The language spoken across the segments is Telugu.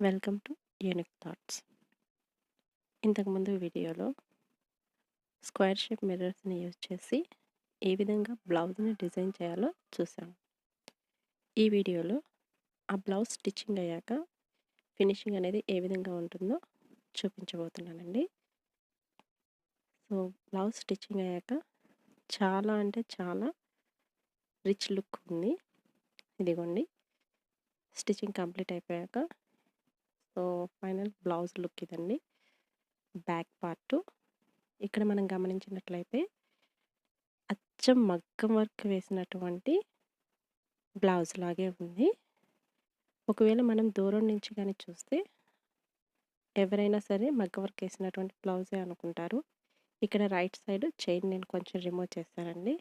Welcome to unique thoughts. ఇంతకుముందు వీడియోలో స్క్వేర్ షేప్ మిర్రర్స్ని యూజ్ చేసి ఏ విధంగా బ్లౌజ్ని డిజైన్ చేయాలో చూసాం. ఈ వీడియోలో ఆ బ్లౌజ్ స్టిచ్చింగ్ అయ్యాక ఫినిషింగ్ అనేది ఏ విధంగా ఉంటుందో చూపించబోతున్నానండి. సో బ్లౌజ్ స్టిచ్చింగ్ అయ్యాక చాలా అంటే చాలా రిచ్ లుక్ ఉంది. ఇదిగోండి స్టిచ్చింగ్ కంప్లీట్ అయిపోయాక సో ఫైనల్ బ్లౌజ్ లుక్ ఇదండి. బ్యాక్ పార్ట్ ఇక్కడ మనం గమనించినట్లయితే అచ్చం మగ్గం వర్క్ వేసినటువంటి బ్లౌజ్ లాగే ఉంది. ఒకవేళ మనం దూరం నుంచి కానీ చూస్తే ఎవరైనా సరే మగ్గం వర్క్ వేసినటువంటి బ్లౌజే అనుకుంటారు. ఇక్కడ రైట్ సైడ్ చైన్ నేను కొంచెం రిమూవ్ చేస్తానండి.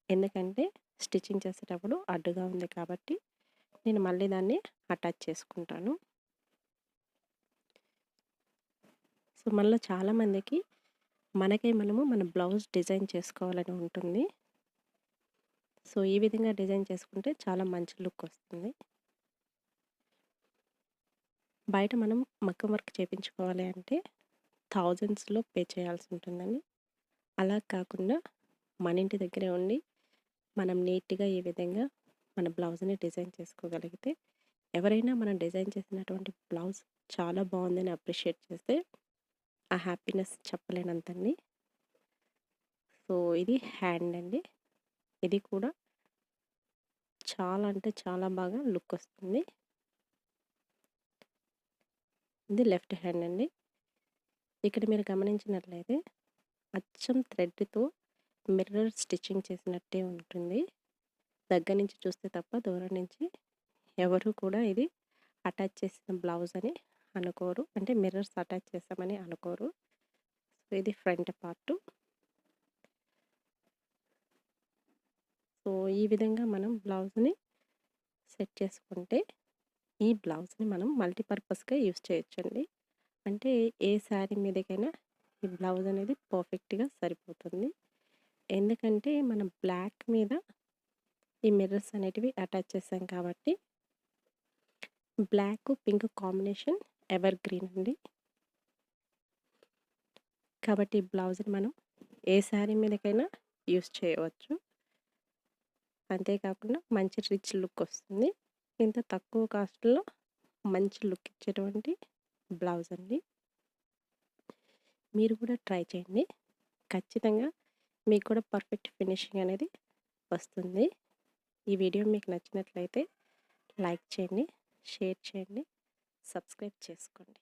ఎందుకంటే స్టిచ్చింగ్ చేసేటప్పుడు అడ్డుగా ఉంది కాబట్టి నేను మళ్ళీ దాన్ని అటాచ్ చేసుకుంటాను. సో మళ్ళీ చాలామందికి మనకే మనము మన బ్లౌజ్ డిజైన్ చేసుకోవాలని ఉంటుంది. సో ఈ విధంగా డిజైన్ చేసుకుంటే చాలా మంచి లుక్ వస్తుంది. బయట మనం మగ్గం వర్క్ చేయించుకోవాలి అంటే థౌజండ్స్లో పే చేయాల్సి ఉంటుందండి. అలా కాకుండా మన ఇంటి దగ్గరే ఉండి మనం నీట్గా ఈ విధంగా మన బ్లౌజ్ని డిజైన్ చేసుకోగలిగితే ఎవరైనా మనం డిజైన్ చేసినటువంటి బ్లౌజ్ చాలా బాగుందని అప్రిషియేట్ చేస్తే ఆ హ్యాపీనెస్ చెప్పలేనంతండి. సో ఇది హ్యాండ్ అండి. ఇది కూడా చాలా అంటే చాలా బాగా లుక్ వస్తుంది. ఇది లెఫ్ట్ హ్యాండ్ అండి. ఇక్కడ మీరు గమనించినట్లయితే అచ్చం థ్రెడ్తో మిర్రర్ స్టిచ్చింగ్ చేసినట్టే ఉంటుంది. దగ్గర నుంచి చూస్తే తప్ప దూరం నుంచి ఎవరు కూడా ఇది అటాచ్ చేసిన బ్లౌజ్ అని అనుకోరు. అంటే మిర్రర్స్ అటాచ్ చేసామని అనుకోరు. సో ఇది ఫ్రంట్ పార్ట్. సో ఈ విధంగా మనం బ్లౌజ్ని సెట్ చేసుకుంటే ఈ బ్లౌజ్ని మనం మల్టీపర్పస్గా యూస్ చేయొచ్చండి. అంటే ఏ శారీ మీదకైనా ఈ బ్లౌజ్ అనేది పర్ఫెక్ట్గా సరిపోతుంది. ఎందుకంటే మనం బ్లాక్ మీద ఈ మిర్రర్స్ అనేటివి అటాచ్ చేసాం కాబట్టి black pink combination evergreen అండి. కాబట్టి ఈ బ్లౌజ్ని మనం ఏ శారీ మీదకైనా యూస్ చేయవచ్చు. అంతేకాకుండా మంచి రిచ్ లుక్ వస్తుంది. ఇంత తక్కువ కాస్ట్లో మంచి లుక్ ఇచ్చేటువంటి బ్లౌజ్ అండి. మీరు కూడా ట్రై చేయండి. ఖచ్చితంగా మీకు కూడా పర్ఫెక్ట్ ఫినిషింగ్ అనేది వస్తుంది. ఈ వీడియో మీకు నచ్చినట్లయితే లైక్ చేయండి, షేర్ చేయండి, సబ్స్క్రైబ్ చేసుకోండి.